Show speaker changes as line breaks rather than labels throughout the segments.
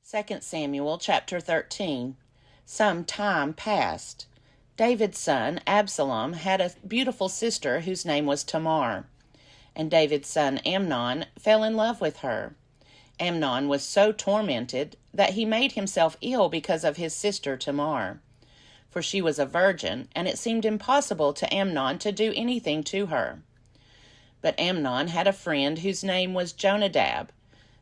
2 Samuel chapter 13. Some time passed. David's son Absalom had a beautiful sister whose name was Tamar, and David's son Amnon fell in love with her. Amnon was so tormented that he made himself ill because of his sister Tamar, for she was a virgin, and it seemed impossible to Amnon to do anything to her. But Amnon had a friend whose name was Jonadab,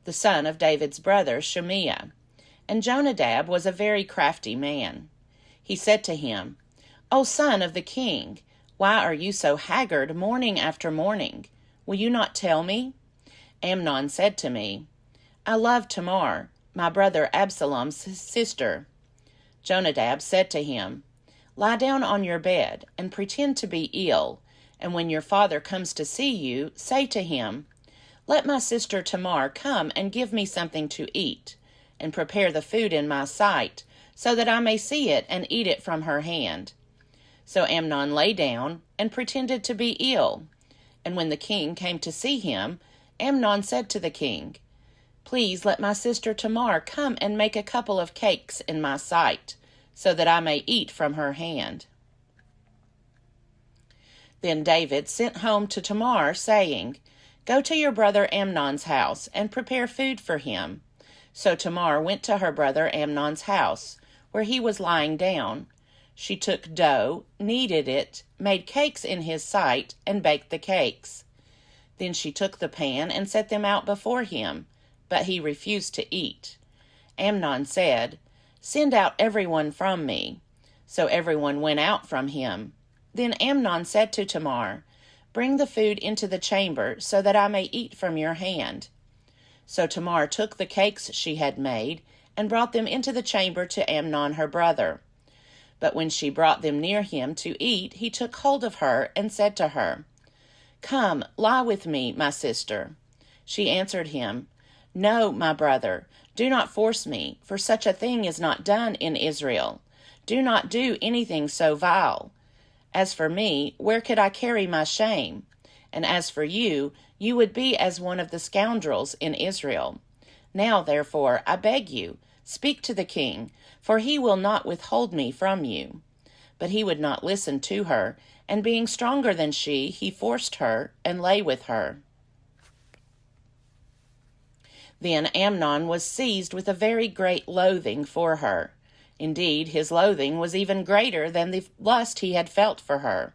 the son of David's brother Shimea, and Jonadab was a very crafty man. He said to him, "O son of the king, why are you so haggard morning after morning? Will you not tell me?" Amnon said to me, "I love Tamar, my brother Absalom's sister." Jonadab said to him, "Lie down on your bed and pretend to be ill, and when your father comes to see you, say to him, 'Let my sister Tamar come and give me something to eat, and prepare the food in my sight, so that I may see it and eat it from her hand.'" So Amnon lay down and pretended to be ill. And when the king came to see him, Amnon said to the king, "Please let my sister Tamar come and make a couple of cakes in my sight, so that I may eat from her hand." Then David sent home to Tamar, saying, "Go to your brother Amnon's house and prepare food for him." So Tamar went to her brother Amnon's house, where he was lying down. She took dough, kneaded it, made cakes in his sight, and baked the cakes. Then she took the pan and set them out before him, but he refused to eat. Amnon said, "Send out everyone from me." So everyone went out from him. Then Amnon said to Tamar, "Bring the food into the chamber, so that I may eat from your hand." So Tamar took the cakes she had made, and brought them into the chamber to Amnon her brother. But when she brought them near him to eat, he took hold of her, and said to her, "Come, lie with me, my sister." She answered him, "No, my brother, do not force me, for such a thing is not done in Israel. Do not do anything so vile. As for me, where could I carry my shame? And as for you, you would be as one of the scoundrels in Israel. Now, therefore, I beg you, speak to the king, for he will not withhold me from you." But he would not listen to her, and being stronger than she, he forced her, and lay with her. Then Amnon was seized with a very great loathing for her. Indeed, his loathing was even greater than the lust he had felt for her.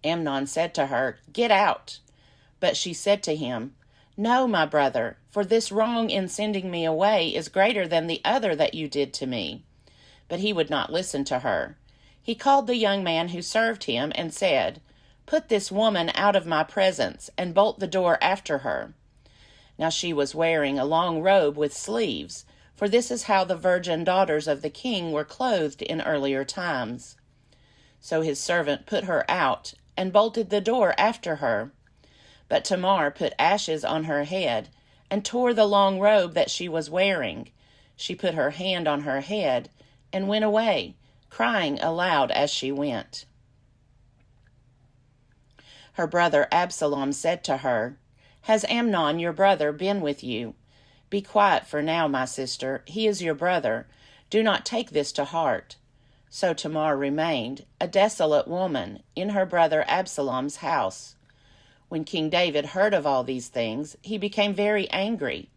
Amnon said to her, "Get out." But she said to him, "No, my brother, for this wrong in sending me away is greater than the other that you did to me." But he would not listen to her. He called the young man who served him and said, "Put this woman out of my presence, and bolt the door after her." Now she was wearing a long robe with sleeves, for this is how the virgin daughters of the king were clothed in earlier times. So his servant put her out, and bolted the door after her. But Tamar put ashes on her head, and tore the long robe that she was wearing. She put her hand on her head, and went away, crying aloud as she went. Her brother Absalom said to her, "Has Amnon your brother been with you? Be quiet for now, my sister. He is your brother. Do not take this to heart." So Tamar remained, a desolate woman, in her brother Absalom's house. When King David heard of all these things, he became very angry.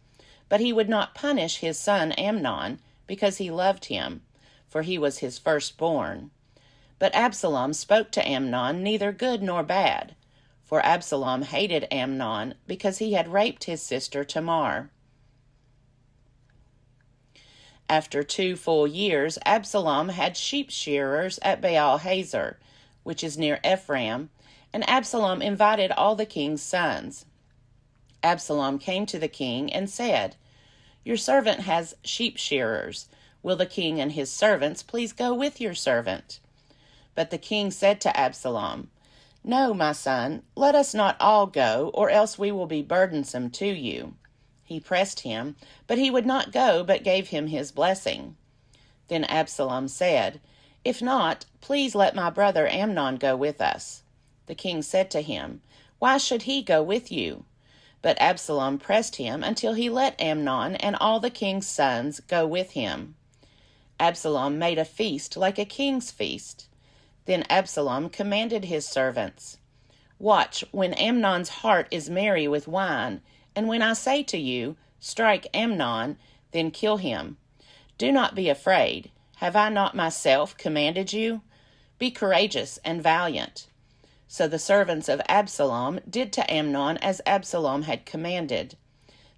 But he would not punish his son Amnon, because he loved him, for he was his firstborn. But Absalom spoke to Amnon neither good nor bad, for Absalom hated Amnon, because he had raped his sister Tamar. After 2 full years, Absalom had sheep shearers at Baal-hazor, which is near Ephraim, and Absalom invited all the king's sons. Absalom came to the king and said, "Your servant has sheep shearers. Will the king and his servants please go with your servant?" But the king said to Absalom, "No, my son, let us not all go, or else we will be burdensome to you." He pressed him, but he would not go, but gave him his blessing. Then Absalom said, "If not, please let my brother Amnon go with us." The king said to him, "Why should he go with you?" But Absalom pressed him until he let Amnon and all the king's sons go with him. Absalom made a feast like a king's feast. Then Absalom commanded his servants, "Watch when Amnon's heart is merry with wine, and when I say to you, 'Strike Amnon,' then kill him. Do not be afraid. Have I not myself commanded you? Be courageous and valiant." So the servants of Absalom did to Amnon as Absalom had commanded.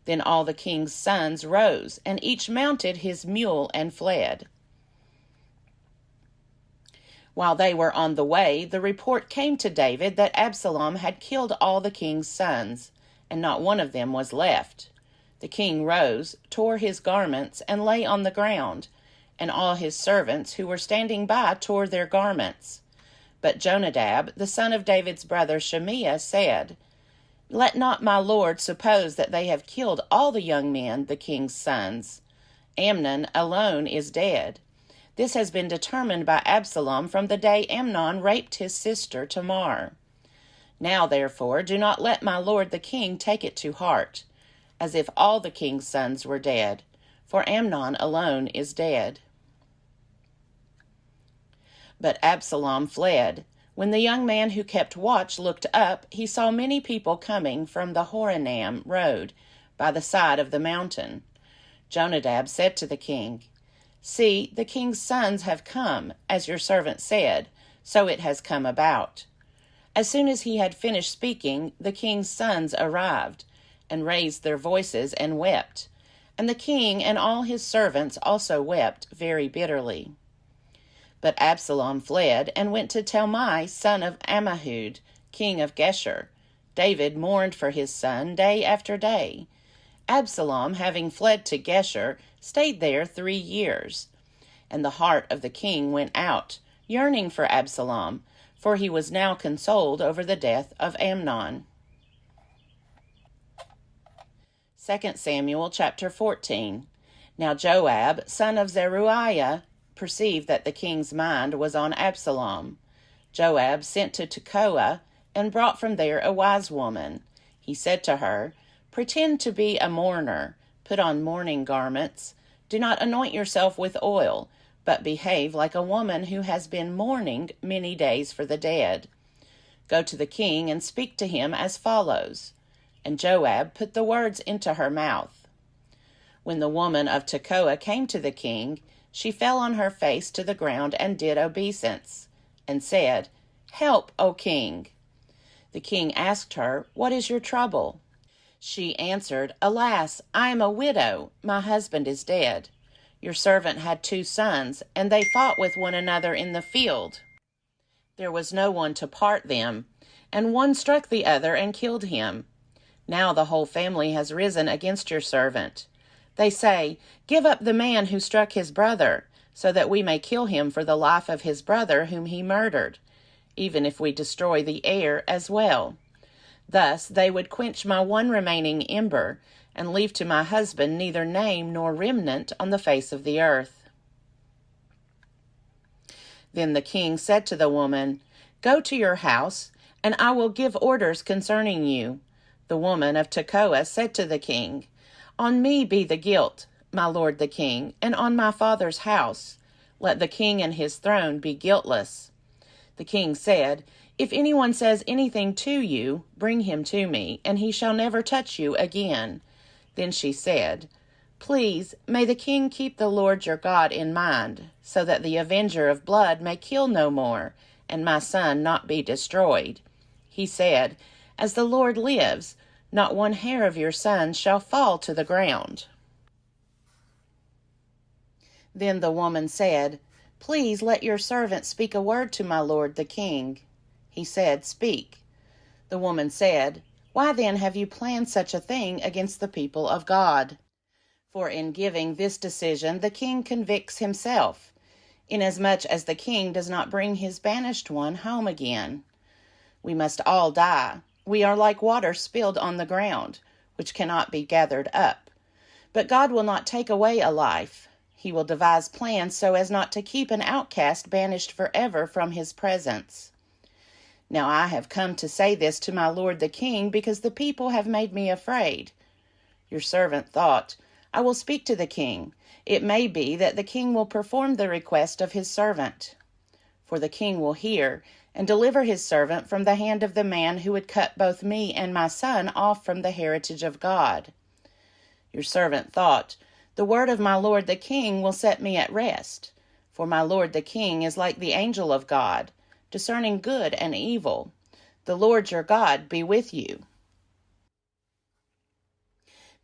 Then all the king's sons rose, and each mounted his mule and fled. While they were on the way, the report came to David that Absalom had killed all the king's sons, and not one of them was left. The king rose, tore his garments, and lay on the ground, and all his servants who were standing by tore their garments. But Jonadab, the son of David's brother Shimea, said, "Let not my lord suppose that they have killed all the young men, the king's sons. Amnon alone is dead. This has been determined by Absalom from the day Amnon raped his sister Tamar. Now, therefore, do not let my lord the king take it to heart, as if all the king's sons were dead, for Amnon alone is dead." But Absalom fled. When the young man who kept watch looked up, he saw many people coming from the Horonaim road by the side of the mountain. Jonadab said to the king, "See, the king's sons have come, as your servant said, so it has come about." As soon as he had finished speaking, the king's sons arrived, and raised their voices and wept. And the king and all his servants also wept very bitterly. But Absalom fled and went to Talmai, son of Ammihud, king of Geshur. David mourned for his son day after day. Absalom, having fled to Geshur, stayed there 3 years. And the heart of the king went out, yearning for Absalom, for he was now consoled over the death of Amnon. 2 Samuel chapter 14. Now Joab, son of Zeruiah, perceived that the king's mind was on Absalom. Joab sent to Tekoa and brought from there a wise woman. He said to her, "Pretend to be a mourner, put on mourning garments. Do not anoint yourself with oil, but behave like a woman who has been mourning many days for the dead. Go to the king and speak to him as follows." And Joab put the words into her mouth. When the woman of Tekoa came to the king, she fell on her face to the ground and did obeisance, and said, "Help, O king." The king asked her, "What is your trouble?" She answered, "Alas, I am a widow. My husband is dead. Your servant had 2 sons, and they fought with one another in the field. There was no one to part them, and one struck the other and killed him. Now the whole family has risen against your servant. They say, 'Give up the man who struck his brother, so that we may kill him for the life of his brother whom he murdered, even if we destroy the heir as well.' Thus they would quench my one remaining ember, and leave to my husband neither name nor remnant on the face of the earth." Then the king said to the woman, "Go to your house, and I will give orders concerning you." The woman of Tekoa said to the king, "On me be the guilt, my lord the king, and on my father's house. Let the king and his throne be guiltless." The king said, "If anyone says anything to you, bring him to me, and he shall never touch you again." Then she said, "Please, may the king keep the Lord your God in mind, so that the avenger of blood may kill no more, and my son not be destroyed." He said, "As the Lord lives, not one hair of your son shall fall to the ground." Then the woman said, "Please let your servant speak a word to my lord the king." He said, "Speak." The woman said, "Why then have you planned such a thing against the people of God? For in giving this decision the king convicts himself, inasmuch as the king does not bring his banished one home again. We must all die. We are like water spilled on the ground, which cannot be gathered up. But God will not take away a life. He will devise plans so as not to keep an outcast banished forever from his presence." Now I have come to say this to my lord the king, because the people have made me afraid." Your servant thought, "I will speak to the king. It may be that the king will perform the request of his servant." For the king will hear, and deliver his servant from the hand of the man who would cut both me and my son off from the heritage of God. Your servant thought, "The word of my lord the king will set me at rest. For my lord the king is like the angel of God, discerning good and evil. The Lord your God be with you."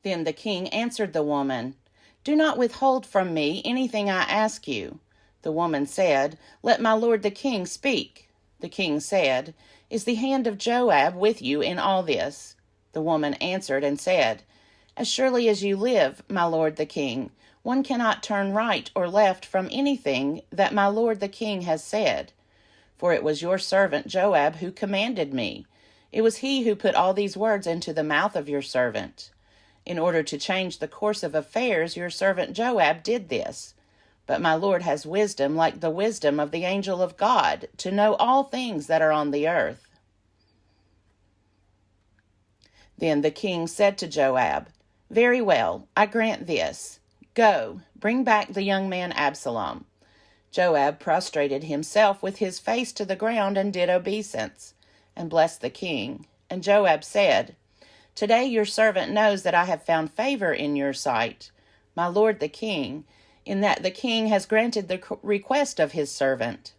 Then the king answered the woman, "Do not withhold from me anything I ask you." The woman said, "Let my lord the king speak." The king said, "Is the hand of Joab with you in all this?" The woman answered and said, "As surely as you live, my lord the king, one cannot turn right or left from anything that my lord the king has said. For it was your servant Joab who commanded me. It was he who put all these words into the mouth of your servant. In order to change the course of affairs, your servant Joab did this. But my lord has wisdom like the wisdom of the angel of God, to know all things that are on the earth." Then the king said to Joab, "Very well, I grant this. Go, bring back the young man Absalom." Joab prostrated himself with his face to the ground and did obeisance, and blessed the king. And Joab said, "Today your servant knows that I have found favor in your sight, my lord the king, in that the king has granted the request of his servant."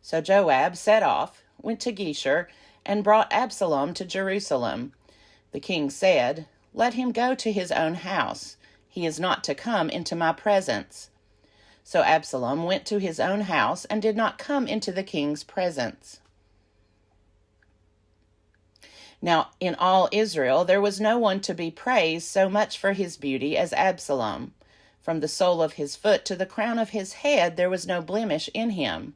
So Joab set off, went to Geshur, and brought Absalom to Jerusalem. The king said, "Let him go to his own house. He is not to come into my presence." So Absalom went to his own house and did not come into the king's presence. Now in all Israel there was no one to be praised so much for his beauty as Absalom. From the sole of his foot to the crown of his head there was no blemish in him.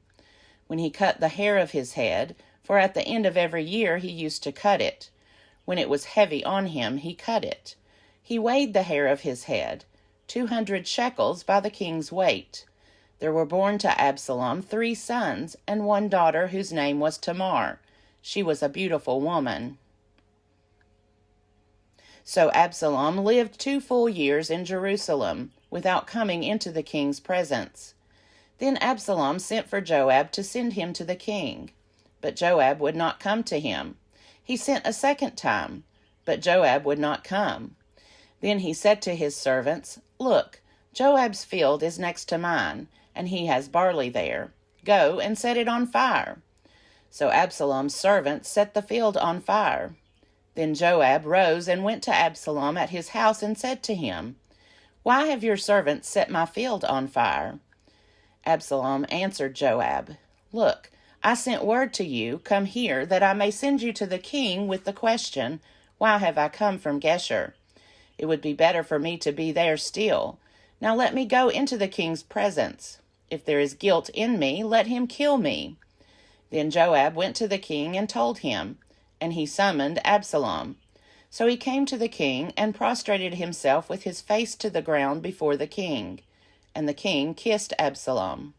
When he cut the hair of his head, for at the end of every year he used to cut it, when it was heavy on him he cut it. He weighed the hair of his head, 200 shekels by the king's weight. There were born to Absalom 3 sons and 1 daughter whose name was Tamar. She was a beautiful woman. So Absalom lived 2 full years in Jerusalem, without coming into the king's presence. Then Absalom sent for Joab to send him to the king. But Joab would not come to him. He sent a second time, but Joab would not come. Then he said to his servants, "Look, Joab's field is next to mine, and he has barley there. Go and set it on fire." So Absalom's servants set the field on fire. Then Joab rose and went to Absalom at his house and said to him, "Why have your servants set my field on fire?" Absalom answered Joab, "Look, I sent word to you, 'Come here, that I may send you to the king with the question, Why have I come from Geshur? It would be better for me to be there still. Now let me go into the king's presence. If there is guilt in me, let him kill me." Then Joab went to the king and told him, and he summoned Absalom. So he came to the king and prostrated himself with his face to the ground before the king. And the king kissed Absalom.